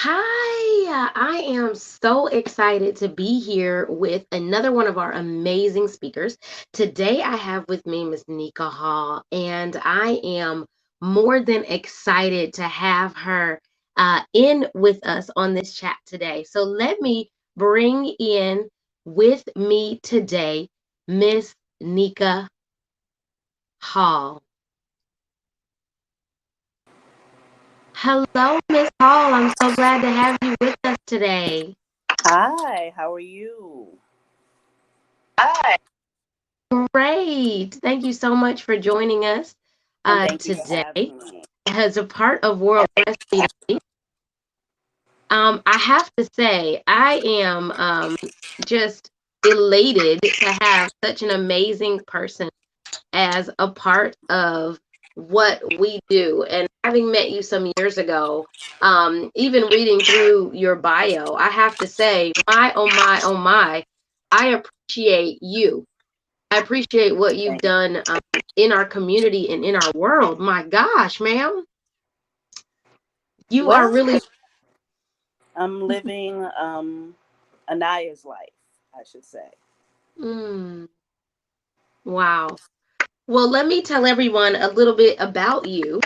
Hi, I am so excited to be here with another one of our amazing speakers. Today I have with me Miss Nneka Hall, and I am more than excited to have her in with us on this chat today. So let me bring in with me today Miss Nneka Hall. Hello, Miss Hall. I'm so glad to have you with us today. Hi, how are you? Great. Thank you so much for joining us And thank you for today having me. as a part of World Breastfeeding Week. I have to say, I am just elated to have such an amazing person as a part of what we do. And having met you some years ago, even reading through your bio, I have to say, my, oh my, oh my, I appreciate you. I appreciate what you've Thank you. done in our community and in our world. My gosh, ma'am, you are Well, really. I'm living Anaya's life, I should say. Mm, wow. Well, let me tell everyone a little bit about you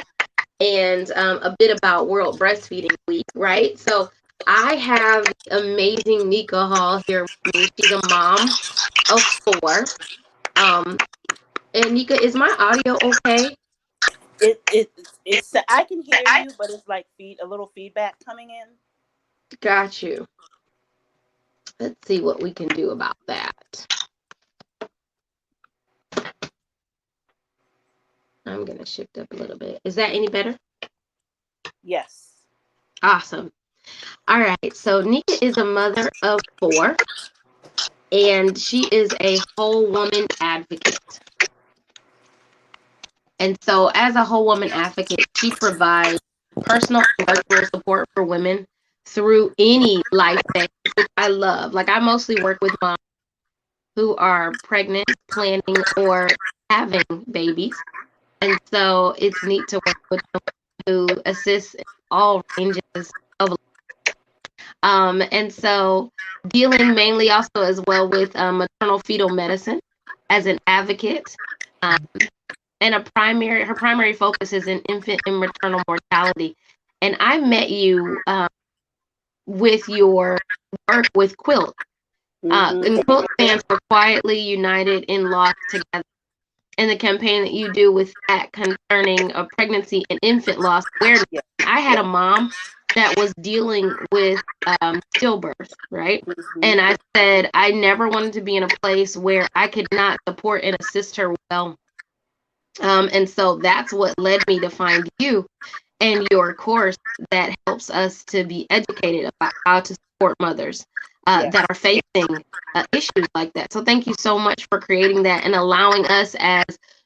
and a bit about World Breastfeeding Week, right? So I have the amazing Nneka Hall here with me. She's a mom of four. Um, and Nneka, is my audio okay? It's I can hear you, but it's like a little feedback coming in. Got you. Let's see what we can do about that. I'm going to shift up a little bit. Is that any better? Yes. Awesome. All right. So Nneka is a mother of four, and she is a whole woman advocate. And so, as a whole woman advocate, she provides personal and virtual support for women through any life phase, which I love. Like, I mostly work with moms who are pregnant, planning, or having babies. And so, it's neat to work with someone who assists in all ranges of. And so dealing mainly also as well with maternal fetal medicine as an advocate. Um, and her primary focus is in infant and maternal mortality. And I met you with your work with Quilt. Mm-hmm. And Quilt stands for Quietly United in Loss Together. And the campaign that you do with that concerning pregnancy and infant loss awareness. Yeah. I had a mom that was dealing with stillbirth, right? Mm-hmm. And I said I never wanted to be in a place where I could not support and assist her well. And so that's what led me to find you and your course that helps us to be educated about how to support mothers Yes. that are facing issues like that. So thank you so much for creating that and allowing us as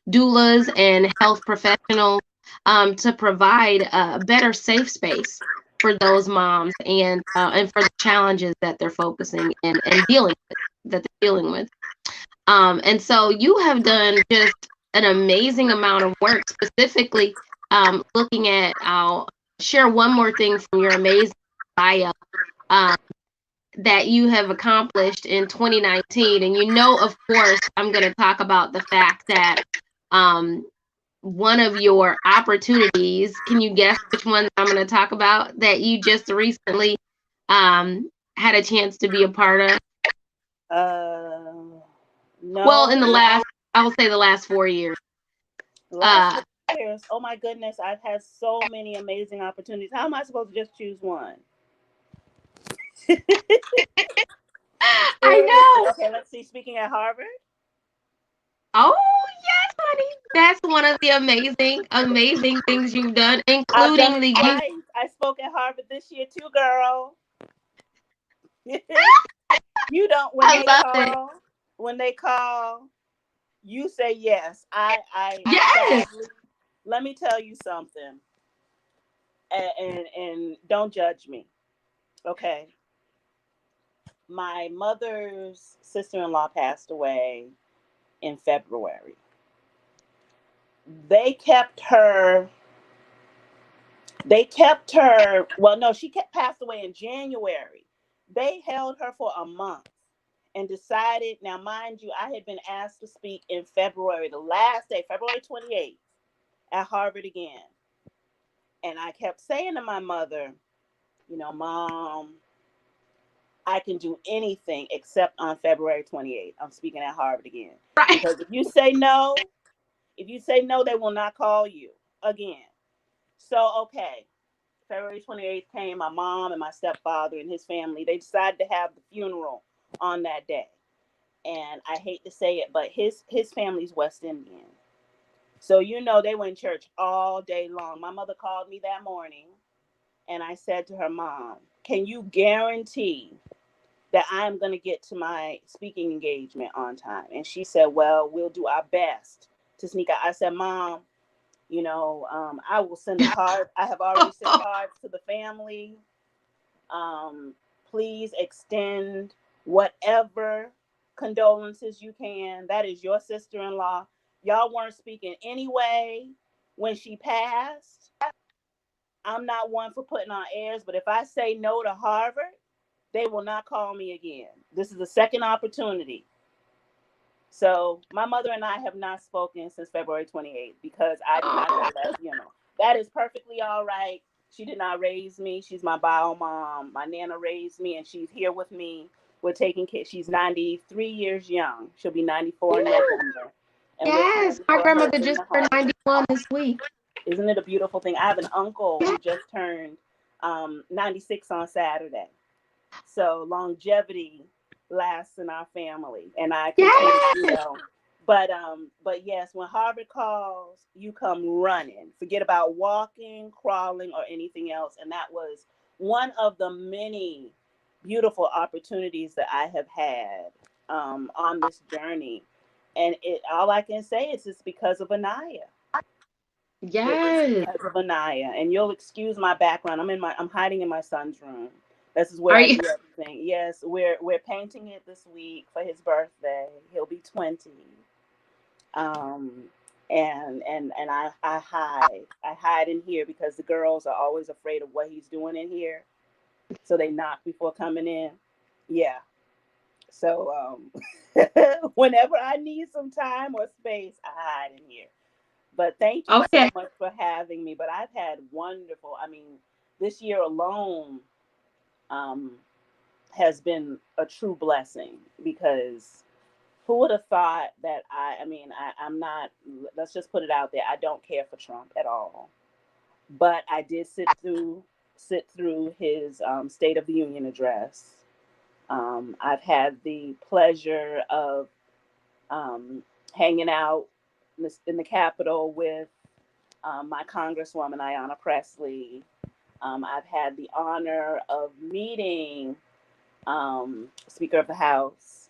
doulas and health professionals to provide a better safe space for those moms and for the challenges that they're focusing and dealing with that they're dealing with. And so you have done just an amazing amount of work, specifically looking at. I'll share one more thing from your amazing bio um, that you have accomplished in 2019. And of course, I'm going to talk about the fact that um, one of your opportunities, can you guess which one I'm going to talk about that you just recently had a chance to be a part of? Uh, Well, in no. I will say the last 4 years. Last Uh, 4 years. Oh my goodness, I've had so many amazing opportunities. How am I supposed to just choose one? I know. Okay, let's see. Speaking at Harvard. Oh, yes, honey. That's one of the amazing things you've done, I've done including it the youth. twice. I spoke at Harvard this year too, girl. You don't I love it. when they call, you say yes. I Yes. sadly, let me tell you something, and don't judge me, okay? My mother's sister-in-law passed away in February. They kept her They kept her. Well, no, she passed away in January. They held her for a month and decided. Now, mind you, I had been asked to speak in February, the last day, February 28th, at Harvard again. And I kept saying to my mother, Mom, I can do anything except on February 28th. I'm speaking at Harvard again. Right. Because if you say no, they will not call you again. So, okay. February 28th came, my mom and my stepfather and his family, they decided to have the funeral on that day. And I hate to say it, but his family's West Indian. So, they went in church all day long. My mother called me that morning and I said to her, Mom, can you guarantee that I'm going to get to my speaking engagement on time? And she said, well, we'll do our best to sneak out. I said, Mom, I will send a card. I have already sent cards to the family. Please extend whatever condolences you can. That is your sister-in-law. Y'all weren't speaking anyway when she passed. I'm not one for putting on airs, but if I say no to Harvard, they will not call me again. This is the second opportunity. So my mother and I have not spoken since February 28th because I did not go to that funeral. That is perfectly all right. She did not raise me. She's my bio mom. My Nana raised me, and she's here with me. We're taking care. She's 93 years young. She'll be 94 in November. And Yes, my grandmother just turned 91 this week. Isn't it a beautiful thing? I have an uncle who just turned 96 on Saturday. So longevity lasts in our family, and I continue, but yes, when Harvard calls, you come running. Forget about walking, crawling, or anything else. And that was one of the many beautiful opportunities that I have had on this journey. And all I can say is it's because of Anaya. Yes. It's because of Anaya. And you'll excuse my background. I'm hiding in my son's room. This is where I do everything. Yes, we're painting it this week for his birthday. He'll be 20. And I hide in here because the girls are always afraid of what he's doing in here. So they knock before coming in. Yeah. So whenever I need some time or space, I hide in here. But thank you so much for having me. But I've had wonderful, this year alone has been a true blessing, because who would have thought that I'm not, let's just put it out there, I don't care for Trump at all. But I did sit through his State of the Union address. I've had the pleasure of hanging out in the Capitol with my Congresswoman, Ayanna Pressley. I've had the honor of meeting Speaker of the House.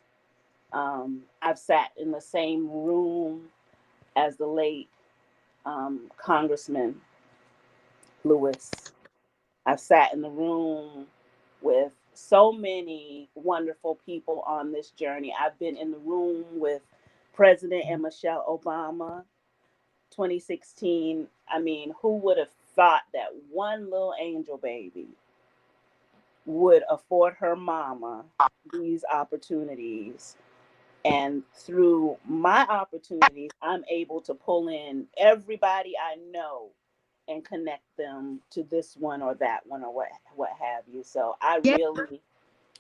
I've sat in the same room as the late Congressman Lewis. I've sat in the room with so many wonderful people on this journey. I've been in the room with President and Michelle Obama, 2016. Who would have thought that one little angel baby would afford her mama these opportunities? And through my opportunities, I'm able to pull in everybody I know and connect them to this one or that one or what have you. So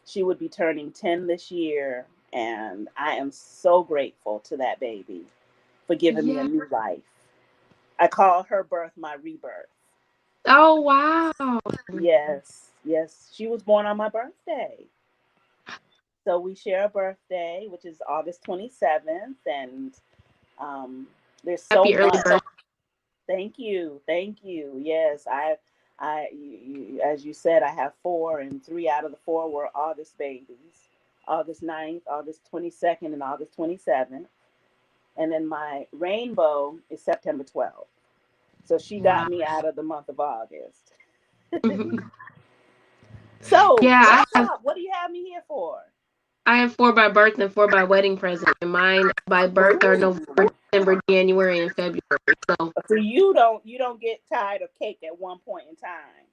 she would be turning 10 this year, and I am so grateful to that baby for giving me a new life. I call her birth my rebirth. Oh, wow. Yes. She was born on my birthday. So we share a birthday, which is August 27th. And there's so much. Thank you. Yes, as you said, I have 4, and 3 out of the 4 were August babies. August 9th, August 22nd, and August 27th. And then my rainbow is September 12th. So she got me out of the month of August. So, what do you have me here for? I have 4 by birth and 4 by wedding present, and mine by birth are November December, January, and February. So you don't get tired of cake at one point in time.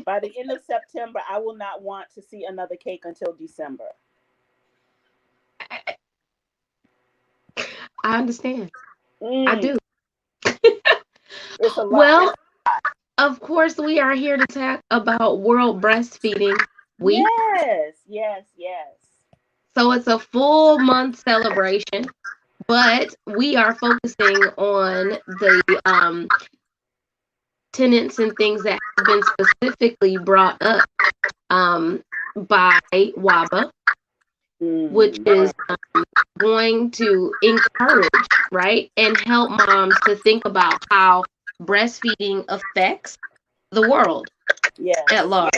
By the end of September, I will not want to see another cake until December. I understand. I Mm, do. it's a lot. Well, of course, we are here to talk about World Breastfeeding Week. Yes, yes, yes. So it's a full month celebration, but we are focusing on the tenets and things that have been specifically brought up by WABA, which Mm, is going to encourage, right, and help moms to think about how breastfeeding affects the world at yes, large,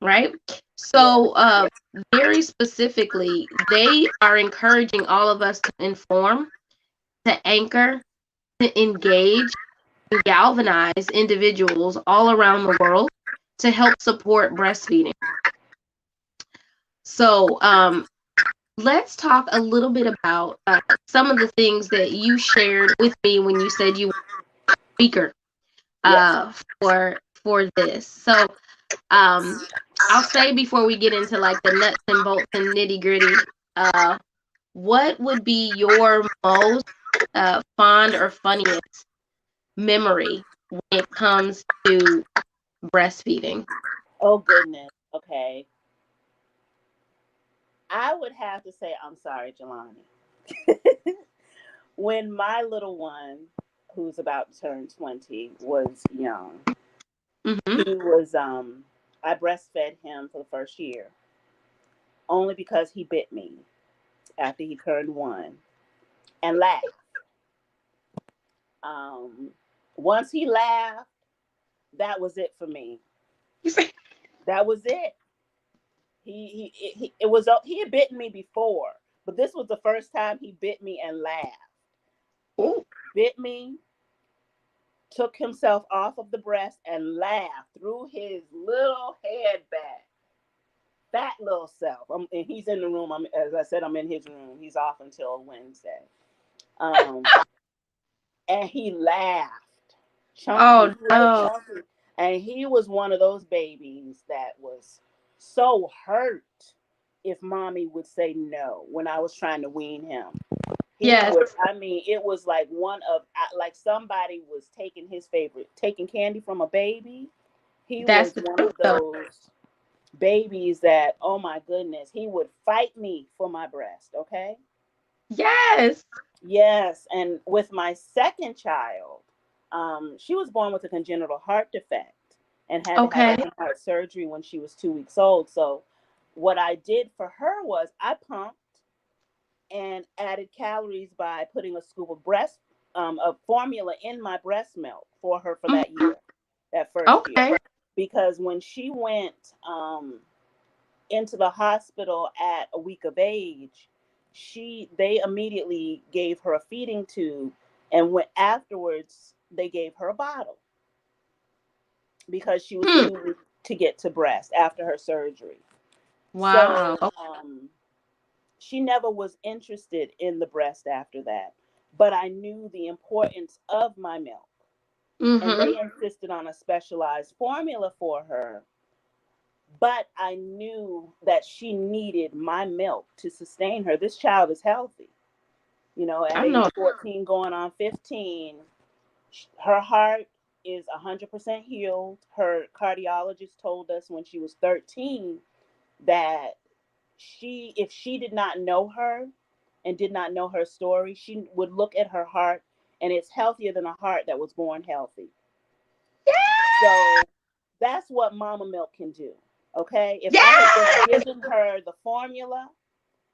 right? yes, So, very specifically, they are encouraging all of us to inform, to anchor, to engage, and galvanize individuals all around the world to help support breastfeeding. So, let's talk a little bit about some of the things that you shared with me when you said you were a speaker yes. for this. So, I'll say before we get into like the nuts and bolts and nitty gritty, what would be your most fond or funniest memory when it comes to breastfeeding? Oh goodness. Okay. I would have to say I'm sorry, Jelani. When my little one, who's about to turn 20, was young, Mm-hmm. he was I breastfed him for the first year only because he bit me after he turned 1 and laughed. Um, Once he laughed, that was it for me. You say, That was it. He had bitten me before, but this was the first time he bit me and laughed. oh, Bit me, took himself off of the breast and laughed through his little head back. Fat little self. And he's in the room. As I said, I'm in his room. He's off until Wednesday. Um, and he laughed. Chunky. oh He was a no, chunky. And he was one of those babies that was so hurt if mommy would say no when I was trying to wean him. He yes, was, I mean, it was like like somebody was taking candy from a baby. He that's was the one truth of though. those babies that, oh my goodness, he would fight me for my breast. Okay. Yes. Yes. And with my second child, she was born with a congenital heart defect and had to have Okay. open heart surgery when she was 2 weeks old. So, what I did for her was I pumped and added calories by putting a scoop of formula in my breast milk for her for that Mhm. year, that first year. Okay. Because when she went into the hospital at a week of age, they immediately gave her a feeding tube, and when afterwards they gave her a bottle because she was Hmm. too weak to get to breast after her surgery. Wow. So she never was interested in the breast after that. But I knew the importance of my milk. And Mm-hmm. they insisted on a specialized formula for her. But I knew that she needed my milk to sustain her. This child is healthy. You know, at I age know. 14 going on 15, her heart is 100% healed. Her cardiologist told us when she was 13 that if she did not know her and did not know her story, she would look at her heart and it's healthier than a heart that was born healthy. So that's what mama milk can do. Okay. If I had just Yes. given her the formula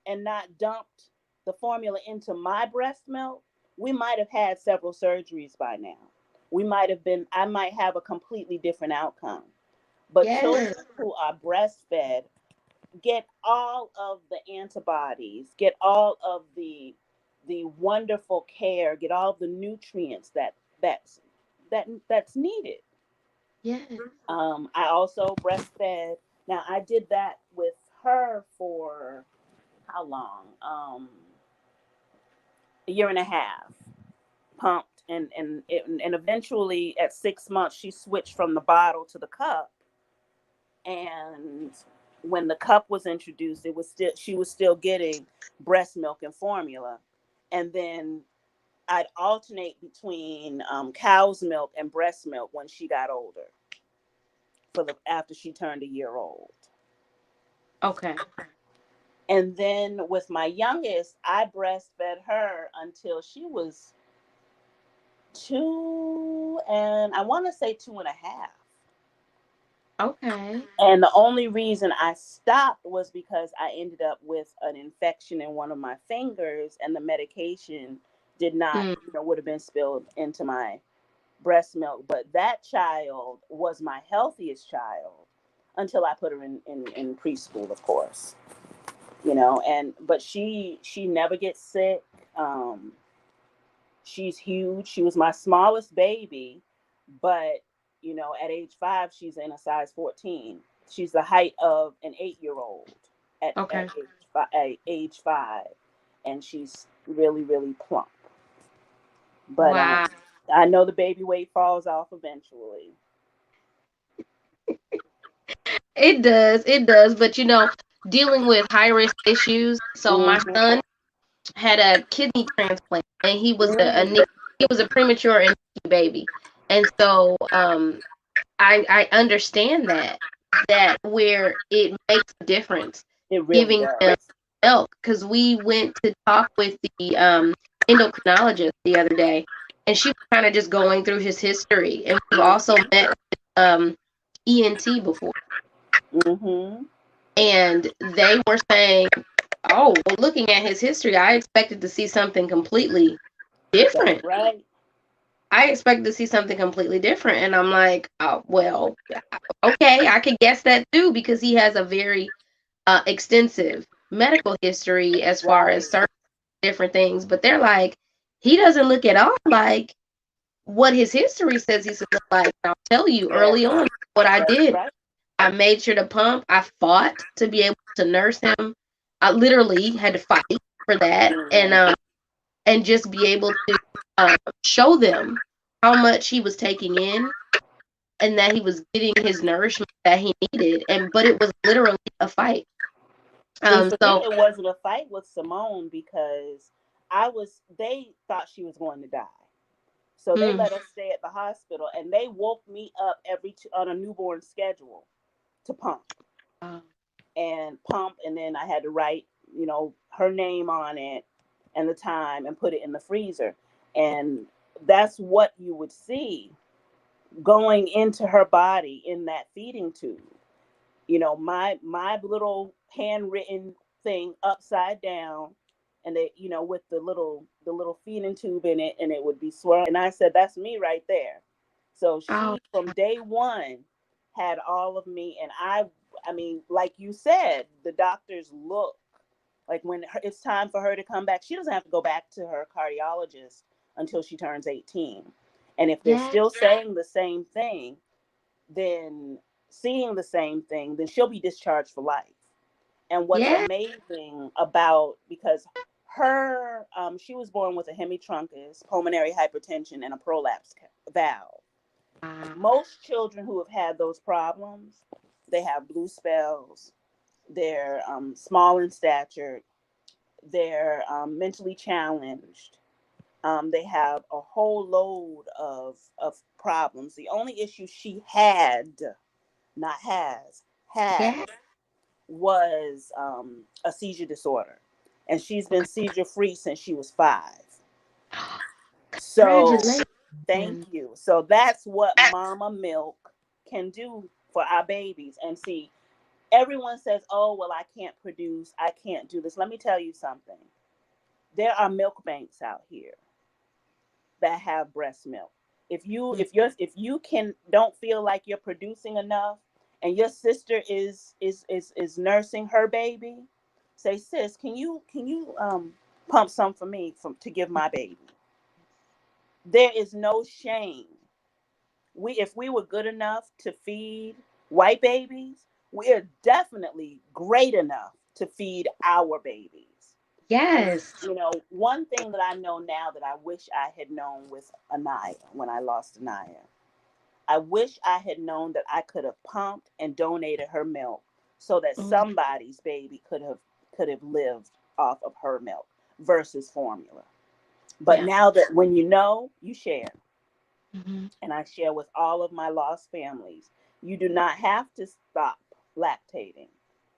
and not dumped the formula into my breast milk, we might have had several surgeries by now. I might have a completely different outcome. But Yes. children who are breastfed get all of the antibodies, get all of the wonderful care, get all the nutrients that's needed. Yes. I also breastfed. Now I did that with her for how long? A year and a half. pumped, and eventually at 6 months she switched from the bottle to the cup. And when the cup was introduced, it was still she was still getting breast milk and formula. And then I'd alternate between cow's milk and breast milk when she got older, for the after she turned a year old. Okay. And then with my youngest, I breastfed her until she was 2, and I want to say 2.5. Okay. And the only reason I stopped was because I ended up with an infection in one of my fingers, and the medication did not, Mm. would have been spilled into my breast milk. But that child was my healthiest child until I put her in preschool, of course. And but she never gets sick. She's huge. She was my smallest baby, but at age 5, she's in a size 14. She's the height of an 8-year-old Okay. at age 5, and she's really, really plump. But Wow. I know the baby weight falls off eventually. It does. It does. But dealing with high risk issues. So my Mm-hmm. son had a kidney transplant, and he was Mm-hmm. he was a premature and NICU baby, and so I understand that where it makes a difference It really giving him does. milk, because we went to talk with the endocrinologist the other day, and she was kind of just going through his history, and we've also met with ENT before, Mm-hmm. and they were saying, oh, well, looking at his history, I expected to see something completely That's different. right. I expected to see something completely different. And I'm like, oh, well, okay, I could guess that too, because he has a very extensive medical history as far Right. as certain different things. But they're like, he doesn't look at all like what his history says he's look like. And I'll tell you Yeah. early on what I That's did. right. I made sure to pump. I fought to be able to nurse him. I literally had to fight for that, Mm-hmm. and just be able to show them how much he was taking in, and that he was getting his nourishment that he needed. But it was literally a fight. See, for me, So it wasn't a fight with Simone because they thought she was going to die. So they mm, let us stay at the hospital, and they woke me up on a newborn schedule to pump. And then I had to write, her name on it and the time and put it in the freezer. And that's what you would see going into her body in that feeding tube. My little handwritten thing upside down, and they, with the little feeding tube in it, and it would be swirling. And I said, that's me right there. So oh, she, from day one, had all of me. And I mean, like you said, the doctors look like when it's time for her to come back, she doesn't have to go back to her cardiologist until she turns 18. And if they're yeah, still saying the same thing, then seeing the same thing, then she'll be discharged for life. And what's yeah, amazing about, because she was born with a hemitruncus, pulmonary hypertension, and a prolapse valve. wow, Most children who have had those problems, they have blue spells, they're small in stature, they're mentally challenged. They have a whole load of problems. The only issue she had, not has, had, yeah. was a seizure disorder. And she's been Okay. seizure free since she was 5. So Congratulations. thank you. So that's what Mama Milk can do for our babies. And see, everyone says, oh, well, I can't produce, I can't do this. Let me tell you something. There are milk banks out here that have breast milk. If you don't feel like you're producing enough, and your sister is nursing her baby, say, sis, can you pump some for me to give my baby? There is no shame. If we were good enough to feed white babies, we are definitely great enough to feed our babies. Yes. You know, one thing that I know now that I wish I had known with Anaya when I lost Anaya, I wish I had known that I could have pumped and donated her milk so that Mhm. somebody's baby could have lived off of her milk versus formula. But Yeah. now that when you know, you share. Hmm. And I share with all of my lost families. You do not have to stop lactating.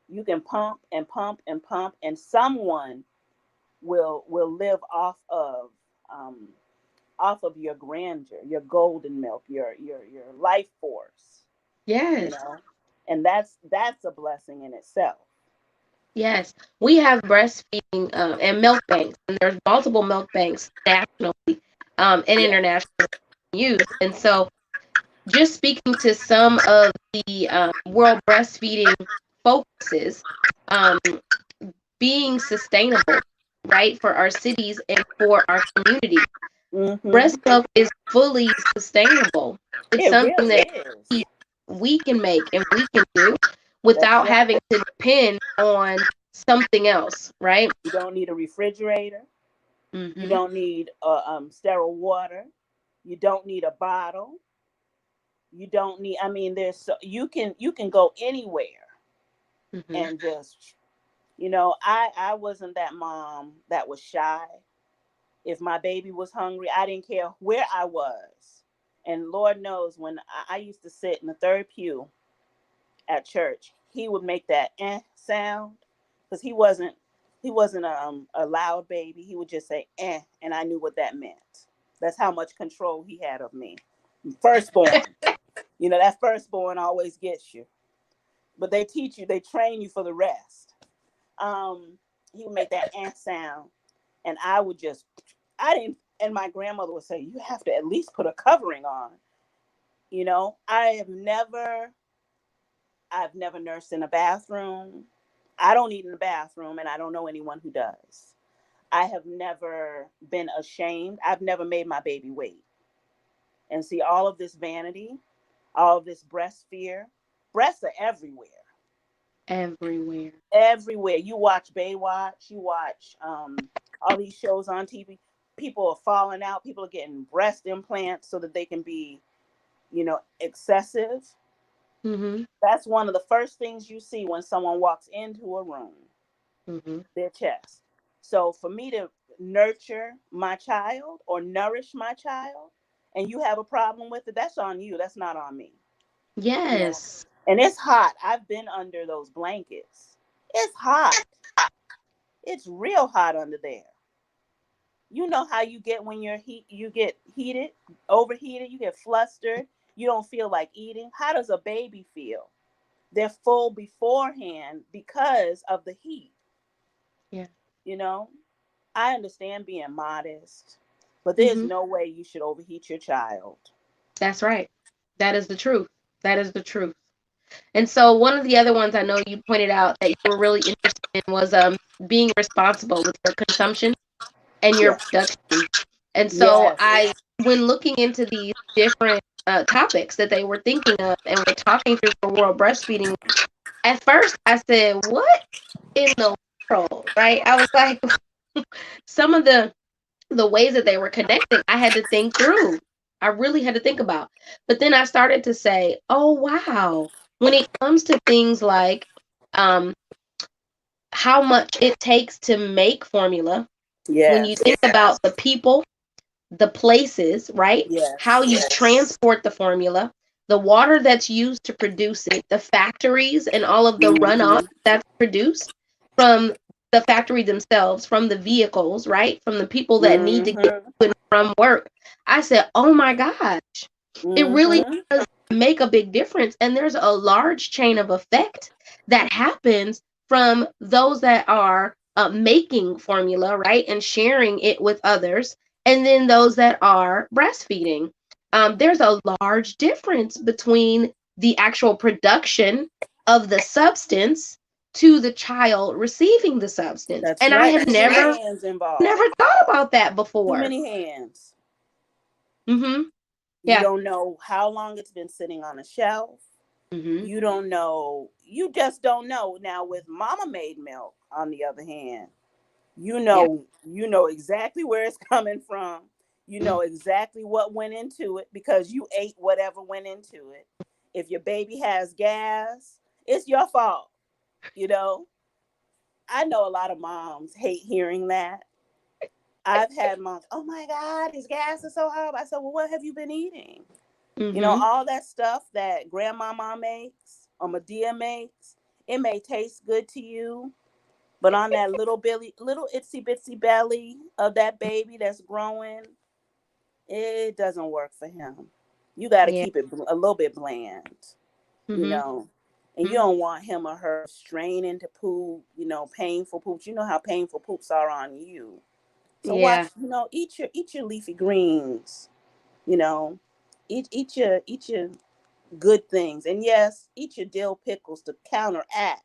You can pump and pump and pump, and someone will live um, off of your grandeur, your golden milk, your life force. You Yes. know, and that's a blessing in itself. Yes. We have breastfeeding and milk banks, and there's multiple milk banks nationally and Yeah. internationally used. And so, just speaking to some of the world breastfeeding focuses, um, being sustainable, right, for our cities and for our community. Breast Mm-hmm. milk is fully sustainable. It's It something really that is. we can make and we can do That's without right. having to depend on something else, right? You don't need a refrigerator. You Mm-hmm. don't need sterile water. You don't need a bottle. You don't need. I mean, you can go anywhere Mm-hmm. and just I wasn't that mom that was shy. If my baby was hungry, I didn't care where I was. And Lord knows when I used to sit in the third pew at church, he would make that sound because he wasn't a loud baby. He would just say and I knew what that meant. That's how much control he had of me. Firstborn, that firstborn always gets you, but they train you for the rest. Um, he would make that sound, and I would just, I didn't. And my grandmother would say, "You have to at least put a covering on." I've never nursed in a bathroom. I don't eat in the bathroom, and I don't know anyone who does. I have never been ashamed. I've never made my baby wait. And see, all of this vanity, all of this breast fear, breasts are everywhere. Everywhere. Everywhere. You watch Baywatch, you watch all these shows on TV. People are falling out. People are getting breast implants so that they can be, excessive. Mm-hmm. That's one of the first things you see when someone walks into a room, Mm-hmm. their chest. So for me to nurture my child or nourish my child, and you have a problem with it, that's on you. That's not on me. You know. Yes. And it's hot. I've been under those blankets. It's hot. It's real hot under there. You know how you get when you get heated, overheated, you get flustered, you don't feel like eating. How does a baby feel? They're full beforehand because of the heat, Yeah. you know? I understand being modest, but there's Mm-hmm. no way you should overheat your child. That's right. That is the truth. That is the truth. And so one of the other ones I know you pointed out that you were really interested in was being responsible with your consumption and your Yes. production. And so Yes. when looking into these different topics that they were thinking of and were talking through for World Breastfeeding, at first I said, "What in the world?" Right? I was like, some of the ways that they were connecting, I had to think through. I really had to think about. But then I started to say, "Oh wow." When it comes to things like um, how much it takes to make formula, when you Yes. think about the people, the places, right? How Yes. you transport the formula, the water that's used to produce it, the factories and all of the runoff Mm-hmm. that's produced from the factory themselves, from the vehicles, right? From the people that need to get Mm-hmm. to and from work. I said, oh my gosh, it really Mm-hmm. does make a big difference. And there's a large chain of effect that happens from those that are making formula, right? And sharing it with others. And then those that are breastfeeding. There's a large difference between the actual production of the substance to the child receiving the substance. That's And I right. had Too many hands never involved. thought about that Too before. many hands. Mm-hmm. You Yeah. don't know how long it's been sitting on a shelf. Mm-hmm. You don't know. You just don't know. Now, with mama made milk, on the other hand, Yeah. you know exactly where it's coming from. You know exactly what went into it because you ate whatever went into it. If your baby has gas, it's your fault. You know, I know a lot of moms hate hearing that. I've had moms, oh my God, his gas is so high. I said, well, what have you been eating? You know, Mm-hmm. all that stuff that grandmama makes or Medea makes, it may taste good to you, but on that little itsy bitsy belly of that baby that's growing, it doesn't work for him. You got to Yeah. keep it a little bit bland, you Mm-hmm. know, and you don't want him or her straining to poop, painful poops. You know how painful poops are on you. So watch, Yeah. eat your leafy greens, you know, eat your good things, and yes, eat your dill pickles to counteract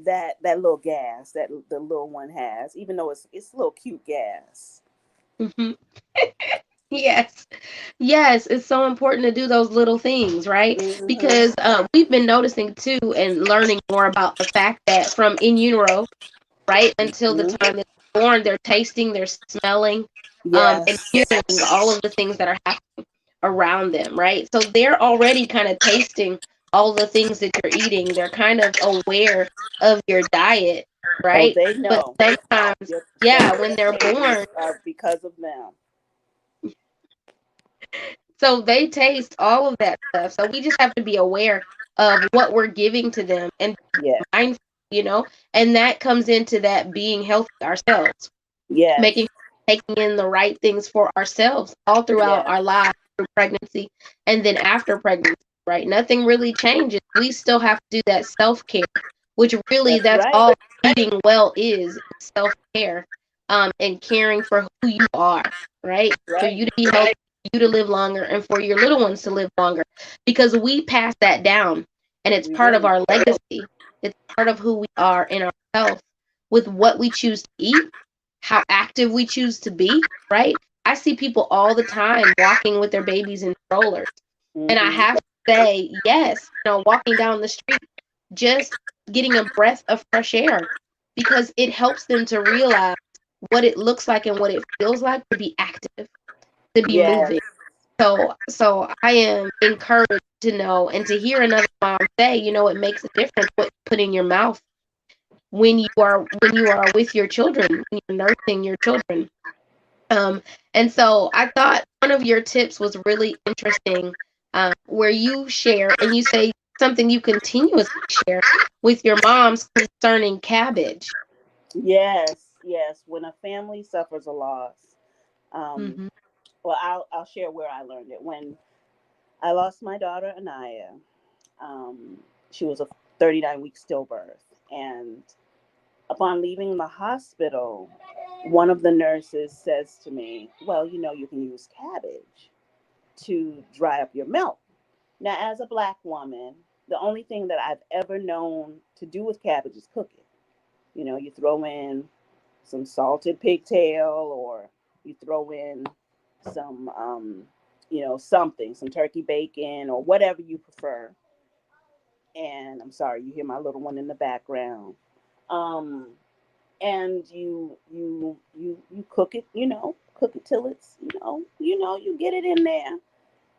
that little gas that the little one has, even though it's a little cute gas. Mm-hmm. Yes. Yes, it's so important to do those little things, right? Hmm. Because we've been noticing too and learning more about the fact that from in utero, right, until the Hmm. time they're born, they're tasting, they're smelling, and Yes. hearing all of the things that are happening around them, right? So they're already kind of tasting all the things that you're eating. They're kind of aware of your diet, Oh, right? they But know. sometimes, Some yeah, of when their they're born, behaviors are because of them. so they taste all of that stuff. So we just have to be aware of what we're giving to them and be Yes. mindful, and that comes into that being healthy ourselves, making Yes. taking in the right things for ourselves all throughout Yes. our lives through pregnancy and then after pregnancy, right? Nothing really changes. We still have to do that self-care, which really That's that's right. all eating well is self-care, and caring for who you are, right? For Right. you to be healthy, for you to live longer, and for your little ones to live longer, because we pass that down, and it's We part of do. our legacy. It's part of who we are in our health with what we choose to eat, how active we choose to be, right? I see people all the time walking with their babies in strollers. And I Hmm. have to say, yes, walking down the street, just getting a breath of fresh air because it helps them to realize what it looks like and what it feels like to be active, to be Yes. moving. So I am encouraged to know and to hear another mom say, it makes a difference what you put in your mouth when you are with your children, when you're nursing your children. Um, and so I thought one of your tips was really interesting, where you share and you say something you continuously share with your moms concerning cabbage. Yes. Yes. When a family suffers a loss, um, Mm-hmm. well, I'll share where I learned it. When I lost my daughter Anaya, um, she was a 39-week stillbirth, and upon leaving the hospital, one of the nurses says to me, "Well, you can use cabbage to dry up your milk." Now, as a black woman, the only thing that I've ever known to do with cabbage is cook it. You throw in some salted pigtail, or you throw in some, something, some turkey bacon, or whatever you prefer. And I'm sorry, you hear my little one in the background. Um, and you cook it, cook it till it's, you get it in there,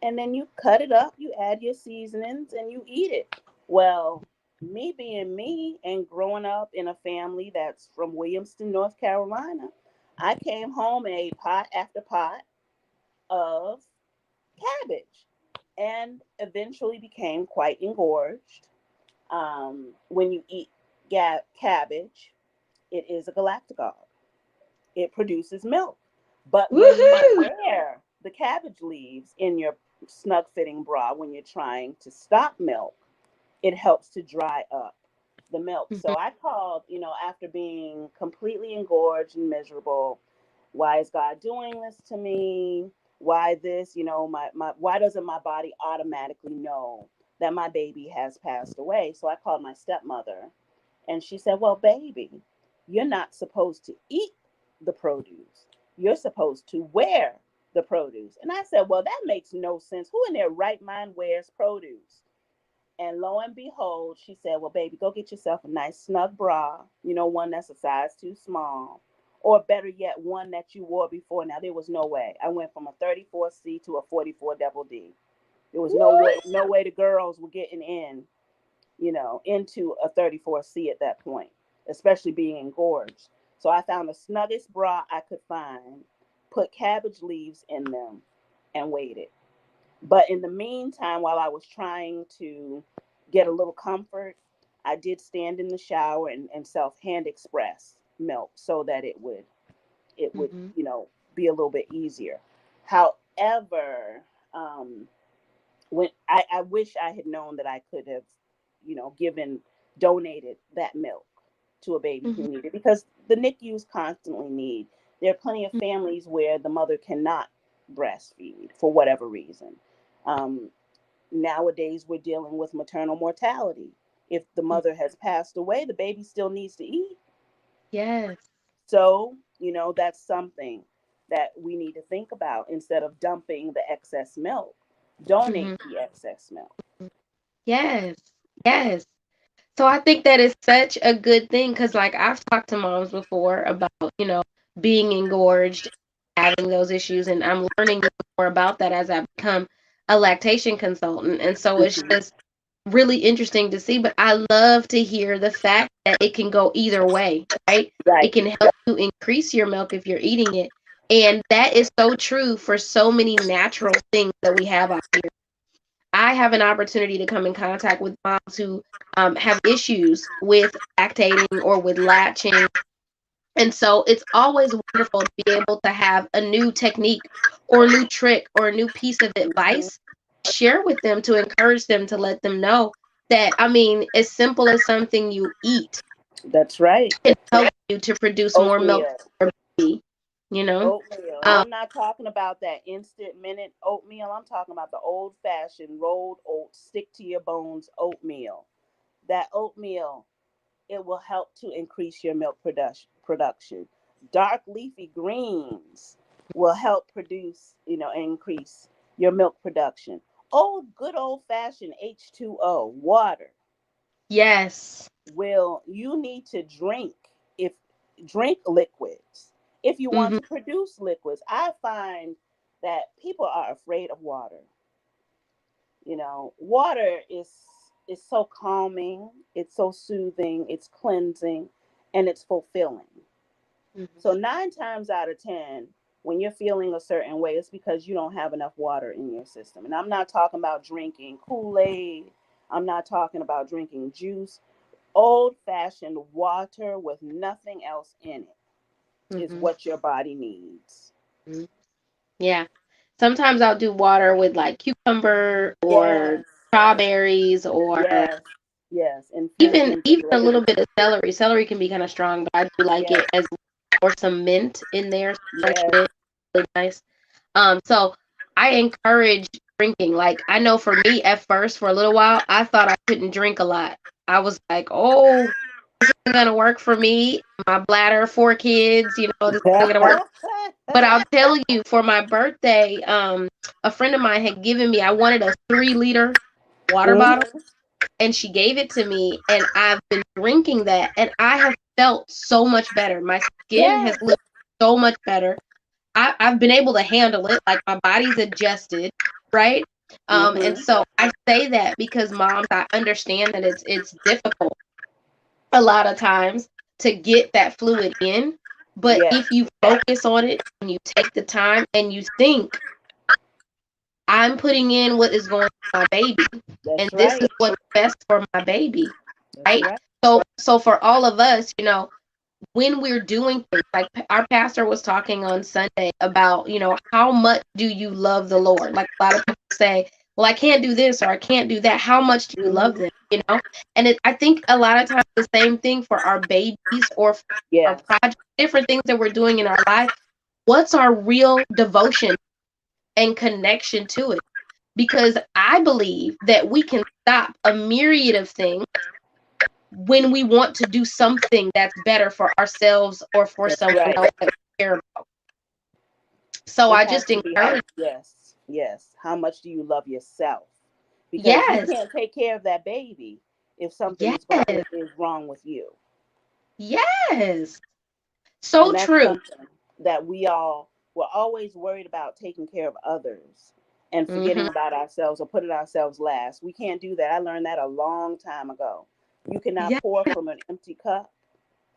and then you cut it up, you add your seasonings, and you eat it. Well, me being me and growing up in a family that's from Williamston, North Carolina, I came home and ate pot after pot of cabbage, and eventually became quite engorged. When you eat cabbage, it is a galactagon. It produces milk. But when you Woohoo! wear the cabbage leaves in your snug fitting bra when you're trying to stop milk, it helps to dry up the milk. Mhm. So I called, after being completely engorged and miserable, why is God doing this to me? Why this? Why doesn't my body automatically know that my baby has passed away? So I called my stepmother, and she said, "Well, baby, you're not supposed to eat the produce. You're supposed to wear the produce." And I said, "Well, that makes no sense. Who in their right mind wears produce?" And lo and behold, she said, well, baby, go get yourself a nice snug bra, one that's a size too small. Or better yet, one that you wore before. Now, there was no way. I went from a 34C to a 44 double D. There was no way the girls were getting into a 34C at that point, especially being engorged. So I found the snuggest bra I could find, put cabbage leaves in them, and waited. But in the meantime, while I was trying to get a little comfort, I did stand in the shower and self hand express milk so that it would be a little bit easier. However, when I wish I had known that I could have, donated that milk to a baby who needed it, because the NICUs constantly need. There are plenty of families where the mother cannot breastfeed for whatever reason. Um, Nowadays, we're dealing with maternal mortality. If the mother has passed away, the baby still needs to eat. Yes. So, that's something that we need to think about. Instead of dumping the excess milk, donate the excess milk. Yes. Yes. So I think that is such a good thing, because like I've talked to moms before about, being engorged, having those issues, and I'm learning more about that as I become a lactation consultant. And so it's Mhm. just really interesting to see, but I love to hear the fact that it can go either way, right? It Right. can help you increase your milk if you're eating it. And that is so true for so many natural things that we have out here. I have an opportunity to come in contact with moms who have issues with lactating or with latching. And so it's always wonderful to be able to have a new technique or a new trick or a new piece of Mhm. advice, share with them to encourage them, to let them know that, I mean, as simple as something you eat That's right. can help you to produce more milk Oatmeal. for your baby, you know? Oatmeal. And Um, I'm not talking about that instant minute oatmeal. I'm talking about the old fashioned rolled oat, stick to your bones oatmeal. That oatmeal, it will help to increase your milk production. Dark leafy greens will help produce, increase your milk production. Good old fashioned H2O, water, yes. will you need to if drink liquids if you want Hmm. to produce liquids. I find that people are afraid of water. Water is so calming, it's so soothing, it's cleansing, and it's fulfilling. So 9 times out of 10, when you're feeling a certain way, it's because you don't have enough water in your system. And I'm not talking about drinking Kool-Aid, I'm not talking about drinking juice. Old fashioned water with nothing else in it is Hmm. what your body needs. Yeah. Sometimes I'll do water with like cucumber or Yes, strawberries or yes, yes. Infused even a invigorated. little bit of celery. Celery can be kind of strong, but I do like Yes, it as, or some mint in there, some fresh yes. mint, really nice. So I encourage drinking. Like I know for me at first, for a little while, I thought I couldn't drink a lot. I was like, oh, this isn't gonna work for me. My bladder, 4 kids, this isn't gonna work. But I'll tell you, for my birthday, a friend of mine had given me, I wanted a 3-liter water bottle, Mhm. and she gave it to me, and I've been drinking that, and I have felt so much better. My skin has Yes. looked so much better. I've been able to handle it, like my body's adjusted, right? And Mhm. so I say that because moms, I understand that it's difficult a lot of times to get that fluid in, but Yes. if you focus on it and you take the time and you think, I'm putting in what is going to my baby, and That's this is right. what's best for my baby, That's right? right. So for all of us, when we're doing things, like our pastor was talking on Sunday about, how much do you love the Lord? Like a lot of people say, well, I can't do this or I can't do that. How much do you love Mhm. them? And I think a lot of times the same thing for our babies or for our Yes. projects, different things that we're doing in our life. What's our real devotion and connection to it? Because I believe that we can stop a myriad of things when we want to do something that's better for ourselves or for That's someone right. else that we care about. So It I has just to be how. encourage. Yes. Yes. How much do you love yourself? because you Yes. can't take care of that baby if something Yes. is wrong with you. Yes. And So that's true. something that we're always worried about taking care of others and Mm-hmm. forgetting about ourselves or putting ourselves last. We can't do that. I learned that a long time ago. You cannot Yeah. pour from an empty cup,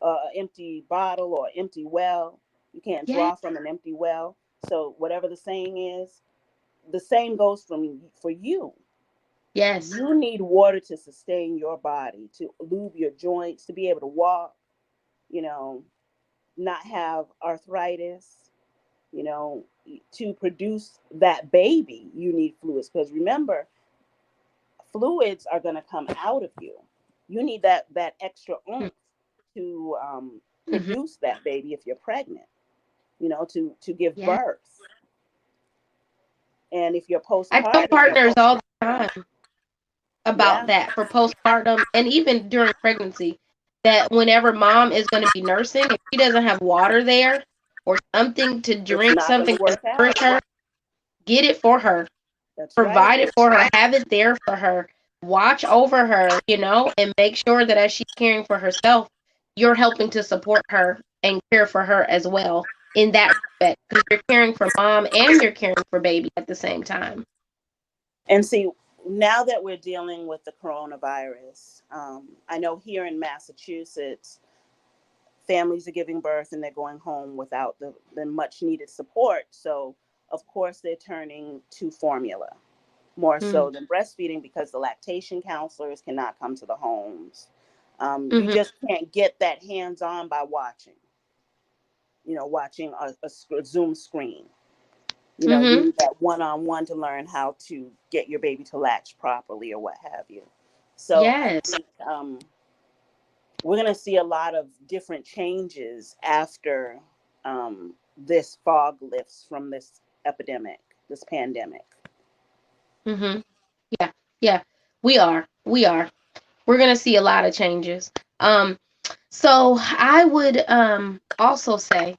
an empty bottle, or empty well. You can't Yes. draw from an empty well. So whatever the saying is, the same goes for you. Yes. You need water to sustain your body, to lube your joints, to be able to walk, you know, not have arthritis, you know, to produce that baby. You need fluids, because remember, fluids are going to come out of you. You need that extra oomph to Mm-hmm. produce that baby if you're pregnant, to give Yeah. birth. And if you're I tell postpartum, partners all the time about yeah, that for postpartum and even during pregnancy, that whenever mom is going to be nursing, if she doesn't have water there or something to it's drink, not going something to to work nourish out. her, get it for her, That's right. provide it for her, have it there for her, watch over her, and make sure that as she's caring for herself, you're helping to support her and care for her as well in that respect, because you're caring for mom and you're caring for baby at the same time. And see, now that we're dealing with the coronavirus, I know here in Massachusetts, families are giving birth and they're going home without the much needed support. So, of course, they're turning to formula more Mm-hmm. so than breastfeeding, because the lactation counselors cannot come to the homes. You Mm-hmm. just can't get that hands on by watching a Zoom screen. You Mm-hmm. need that one on one to learn how to get your baby to latch properly or what have you. So I Yes. think we're going to see a lot of different changes after this fog lifts from this epidemic, this pandemic. Mm-hmm. Yeah. Yeah. We are. We are. We're gonna see a lot of changes. So I would also say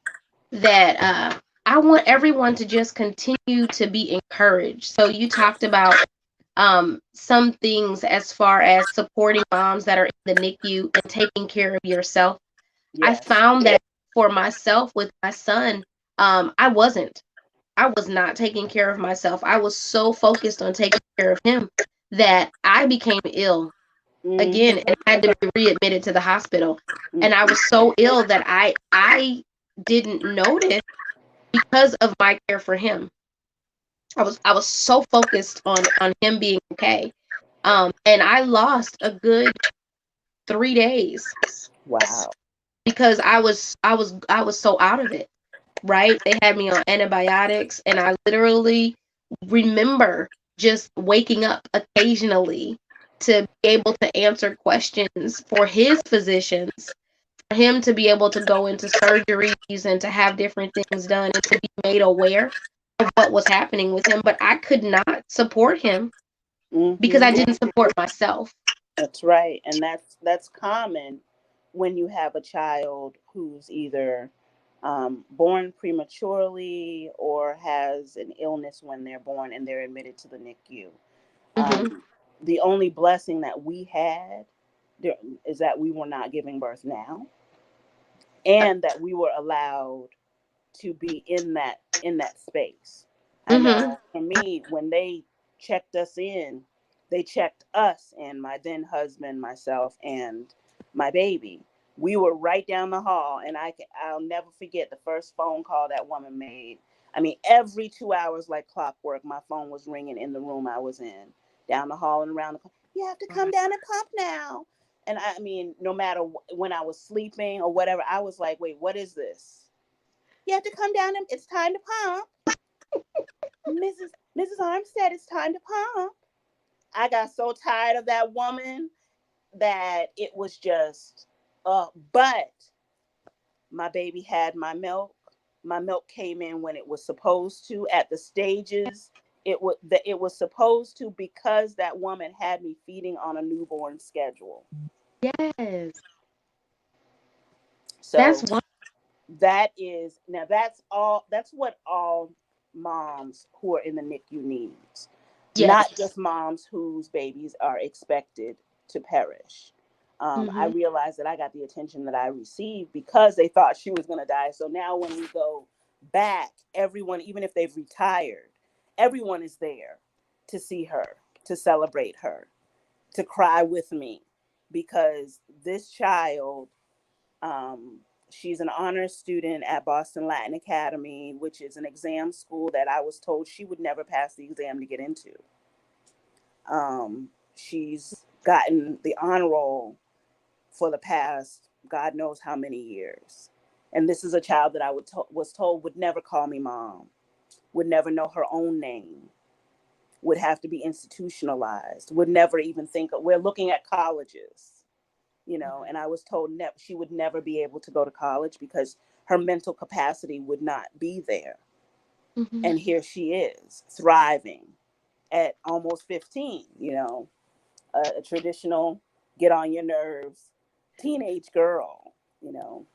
that I want everyone to just continue to be encouraged. So you talked about some things as far as supporting moms that are in the NICU and taking care of yourself. I Yes. found that for myself with my son, I wasn't. I was not taking care of myself. I was so focused on taking care of him that I became ill again Hmm. and I had to be readmitted to the hospital. And I Hmm. was so ill that I didn't notice because of my care for him. I was so focused on him being okay. And I lost a good 3 days Wow. because I was so out of it, right? They had me on antibiotics and I literally remember just waking up occasionally to be able to answer questions for his physicians, for him to be able to go into surgeries and to have different things done and to be made aware of what was happening with him. But I could not support him because I Hmm. didn't support myself. That's right, and that's common when you have a child who's either born prematurely or has an illness when they're born and they're admitted to the NICU. Hmm. The only blessing that we had is that we were not giving birth now, and that we were allowed to be in that space. I Hmm. know for me, when they checked us in, they checked us and my then husband, myself, and my baby. We were right down the hall, and I'll never forget the first phone call that woman made. I mean, every 2 hours, like clockwork, my phone was ringing in the room I was in, down the hall and around the. You have to come down and pump now. And I mean, no matter when I was sleeping or whatever, I was like, wait, what is this? You have to come down and it's time to pump. Mrs. Armstead, it's time to pump. I got so tired of that woman that it was just but my baby had my milk. My milk came in when it was supposed to, at the stages it was supposed to, because that woman had me feeding on a newborn schedule. Yes, that's So one. that's what all moms who are in the NICU needs. not Yes. just moms whose babies are expected to perish. I Mm-hmm. realized that I got the attention that I received because they thought she was going to die. So now when we go back, everyone, even if they've retired, everyone is there to see her, to celebrate her, to cry with me, because this child, um, she's an honors student at Boston Latin Academy, which is an exam school that I was told she would never pass the exam to get into. She's gotten the honor roll for the past God knows how many years. And this is a child that was told would never call me mom, would never know her own name, would have to be institutionalized, would never even think of, we're looking at colleges, and I was told she would never be able to go to college because her mental capacity would not be there. Mm-hmm. And here she is, thriving at almost 15, a traditional get on your nerves teenage girl, you know.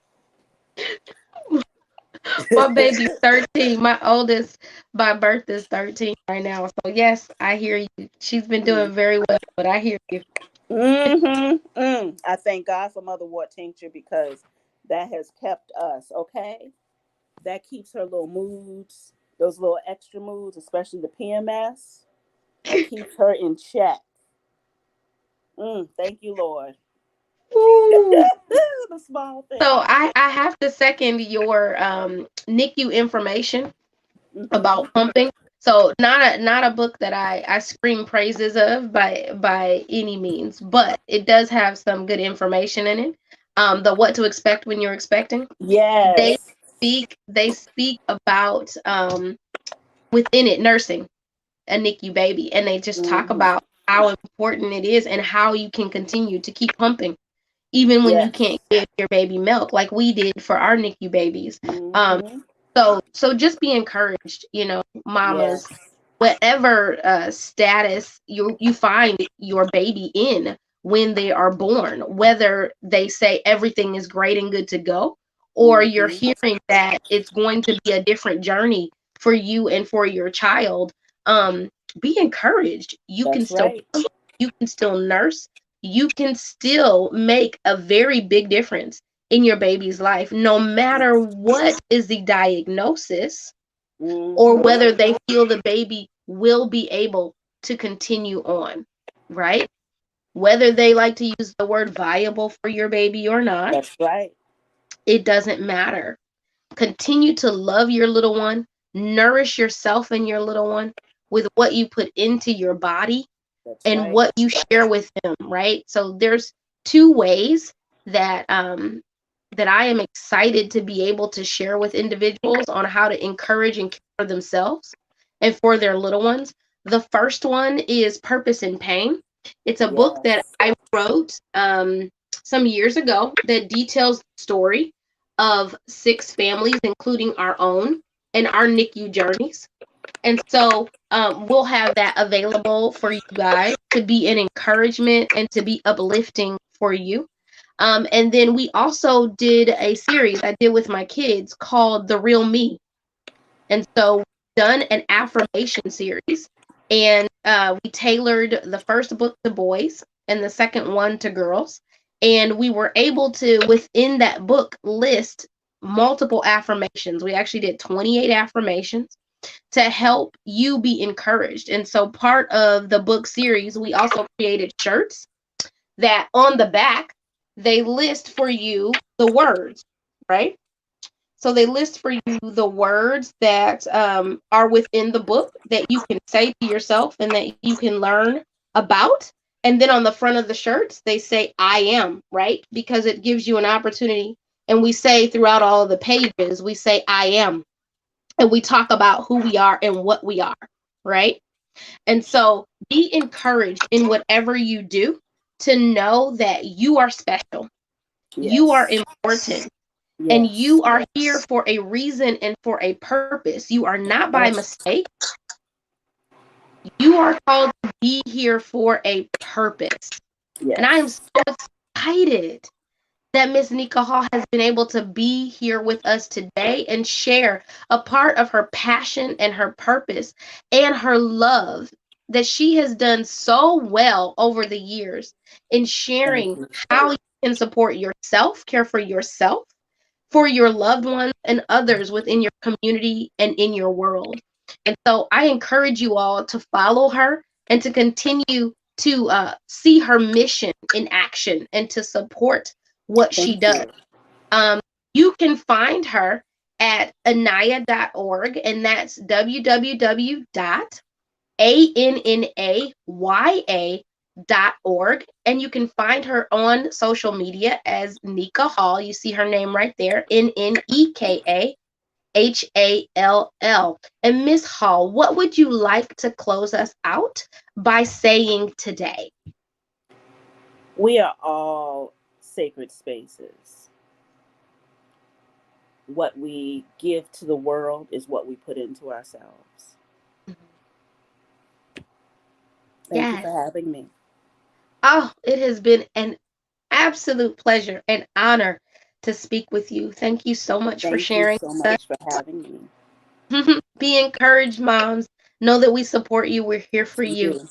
My baby's 13. My oldest by birth is 13 right now. So yes, I hear you. She's been doing very well, but I hear you. I thank God for Mother Wart Tincture because that has kept us, okay? That keeps her little moods, those little extra moods, especially the PMS, that keeps her in check. Thank you, Lord. Ooh. The small So thing. I have to second your NICU information Mm-hmm. about pumping. So not a book that I scream praises of by any means, but it does have some good information in it. The what to expect when you're expecting. They Yes. speak about within it nursing a NICU baby, and they just talk Mm-hmm. about how important it is and how you can continue to keep pumping even when you Yes. can't give your baby milk like we did for our NICU babies. Um, Mm-hmm. so just be encouraged, mamas, Yes. whatever status you find your baby in when they are born, whether they say everything is great and good to go, or you're Mm-hmm. hearing that it's going to be a different journey for you and for your child. Um, be encouraged. You can That's still right. you can still nurse, you can still make a very big difference in your baby's life, no matter what is the diagnosis or Mm-hmm. whether they feel the baby will be able to continue on, right? Whether they like to use the word viable for your baby or not, That's right. it doesn't matter. Continue to love your little one, nourish yourself and your little one with what you put into your body That's and right. what you share with them, right? So there's two ways that I am excited to be able to share with individuals on how to encourage and care for themselves and for their little ones. The first one is Purpose in Pain. It's a book that Yes. I wrote some years ago that details the story of 6 families, including our own, and our NICU journeys. And so we'll have that available for you guys to be an encouragement and to be uplifting for you. And then we also did a series I did with my kids called The Real Me. And so we've done an affirmation series, and we tailored the first book to boys and the second one to girls. And we were able to, within that book, list multiple affirmations. We actually did 28 affirmations to help you be encouraged. And so part of the book series, we also created shirts that on the back, they list for you the words, right? So they list for you the words that are within the book that you can say to yourself and that you can learn about. And then on the front of the shirts, they say, I am, right? Because it gives you an opportunity. And we say throughout all of the pages, we say, I am, and we talk about who we are and what we are, right? And so be encouraged in whatever you do to know that you are special, you are Yes. important, and Yes. you are here for a reason and for a purpose. You are not by Yes. mistake. You are called to be here for a purpose. And I am Yes. so excited that Miss Nneka Hall has been able to be here with us today and share a part of her passion and her purpose and her love that she has done so well over the years in Thank sharing you. how you can support yourself, care for yourself, for your loved ones, and others within your community and in your world. And so I encourage you all to follow her and to continue to see her mission in action and to support what she Thank does. you. Um, you can find her at anaya.org, and that's www.annaya.org. And you can find her on social media as Nneka Hall. You see her name right there, Nnekahall. And Miss Hall, what would you like to close us out by saying today? We are all sacred spaces. What we give to the world is what we put into ourselves. Thank you Yes. for having me. Oh, it has been an absolute pleasure and honor to speak with you. Thank you so much for Thank you sharing so with much for having me. us. Be encouraged, moms. Know that we support you. We're here for We you. do.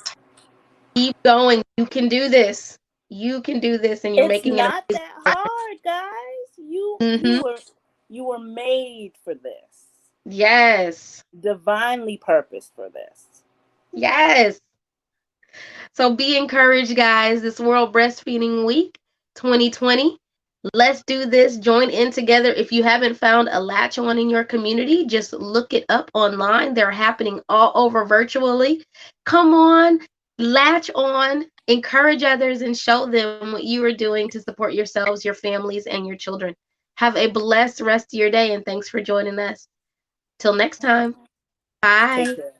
Keep going. You can do this. You can do this, and you're It's making an not amazing that difference. hard, guys. You Hmm. you were made for this. Yes. Divinely purposed for this. Yes. So be encouraged, guys. This World Breastfeeding Week 2020. Let's do this. Join in together. If you haven't found a latch on in your community, just look it up online. They're happening all over virtually. Come on, latch on, encourage others, and show them what you are doing to support yourselves, your families, and your children. Have a blessed rest of your day, and thanks for joining us. Till next time. Take Bye. care.